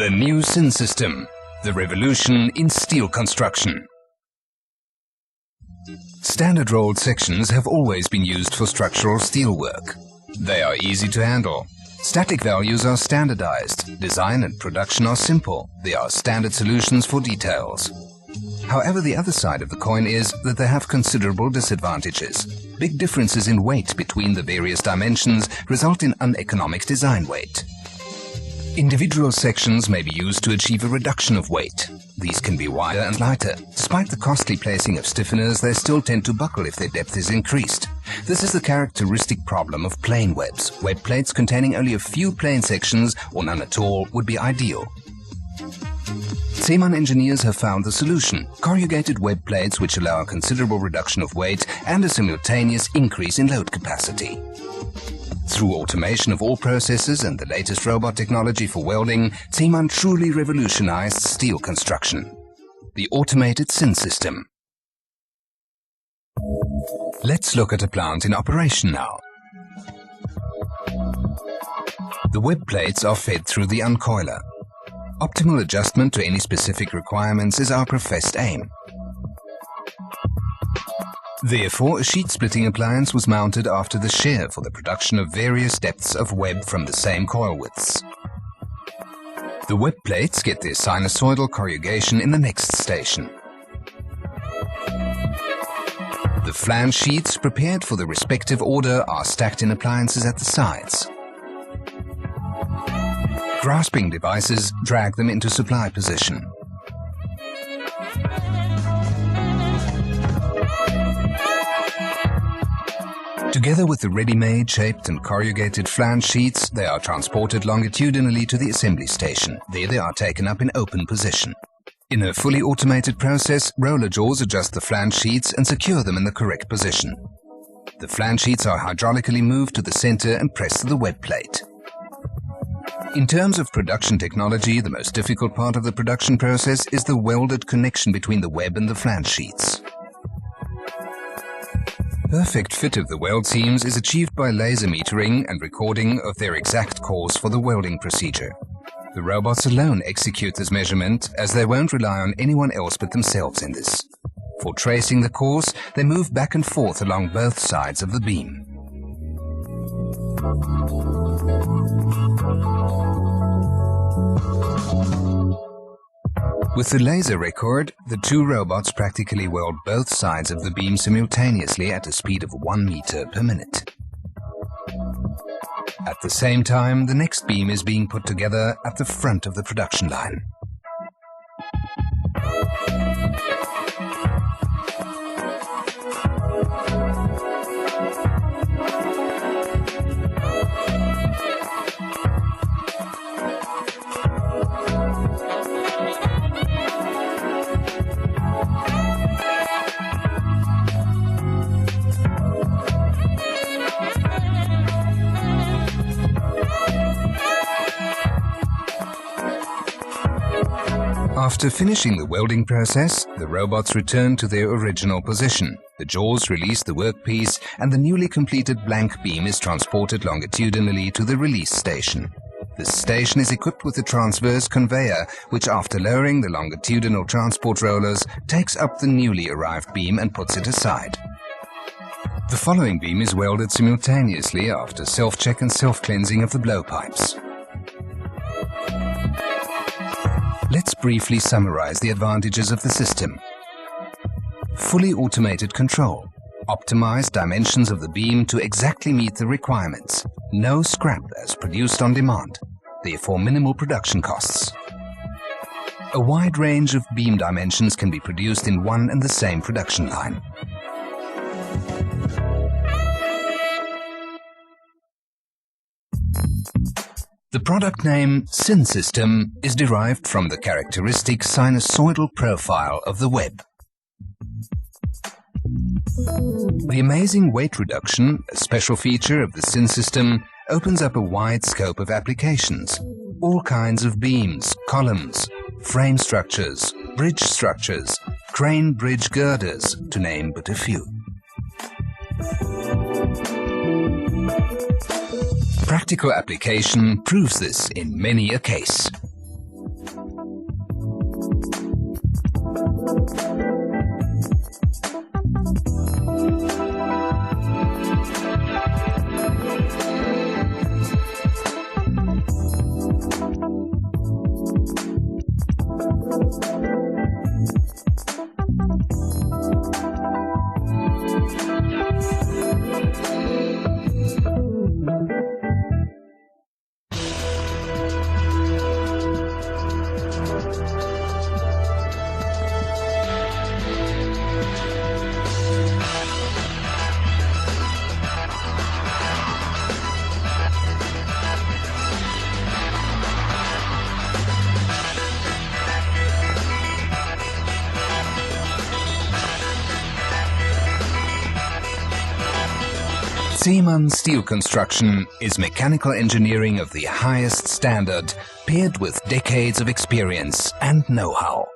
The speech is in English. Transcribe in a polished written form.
The new SIN system, the revolution in steel construction. Standard rolled sections have always been used for structural steelwork. They are easy to handle. Static values are standardized. Design and production are simple. They are standard solutions for details. However, the other side of the coin is that they have considerable disadvantages. Big differences in weight between the various dimensions result in uneconomic design weight. Individual sections may be used to achieve a reduction of weight. These can be wider and lighter. Despite the costly placing of stiffeners, they still tend to buckle if their depth is increased. This is the characteristic problem of plain webs. Web plates containing only a few plain sections or none at all would be ideal. Zeman engineers have found the solution: corrugated web plates which allow a considerable reduction of weight and a simultaneous increase in load capacity. Through automation of all processes and the latest robot technology for welding, Zeman truly revolutionized steel construction. The automated SIN system. Let's look at a plant in operation now. The web plates are fed through the uncoiler. Optimal adjustment to any specific requirements is our professed aim. Therefore, a sheet-splitting appliance was mounted after the shear for the production of various depths of web from the same coil widths. The web plates get their sinusoidal corrugation in the next station. The flange sheets prepared for the respective order are stacked in appliances at the sides. Grasping devices drag them into supply position. Together with the ready-made shaped and corrugated flange sheets, they are transported longitudinally to the assembly station. There they are taken up in open position. In a fully automated process, roller jaws adjust the flange sheets and secure them in the correct position. The flange sheets are hydraulically moved to the center and pressed to the web plate. In terms of production technology, the most difficult part of the production process is the welded connection between the web and the flange sheets. Perfect fit of the weld seams is achieved by laser metering and recording of their exact course for the welding procedure. The robots alone execute this measurement, as they won't rely on anyone else but themselves in this. For tracing the course, they move back and forth along both sides of the beam. With the laser record, the two robots practically weld both sides of the beam simultaneously at a speed of 1 meter per minute. At the same time, the next beam is being put together at the front of the production line. After finishing the welding process, the robots return to their original position. The jaws release the workpiece and the newly completed blank beam is transported longitudinally to the release station. This station is equipped with a transverse conveyor, which after lowering the longitudinal transport rollers, takes up the newly arrived beam and puts it aside. The following beam is welded simultaneously after self-check and self-cleansing of the blowpipes. Let's briefly summarize the advantages of the system. Fully automated control. Optimized dimensions of the beam to exactly meet the requirements. No scrap as produced on demand. Therefore minimal production costs. A wide range of beam dimensions can be produced in one and the same production line. The product name SIN system is derived from the characteristic sinusoidal profile of the web. The amazing weight reduction, a special feature of the SIN system, opens up a wide scope of applications. All kinds of beams, columns, frame structures, bridge structures, crane bridge girders, to name but a few. Practical application proves this in many a case. Zeman steel construction is mechanical engineering of the highest standard, paired with decades of experience and know-how.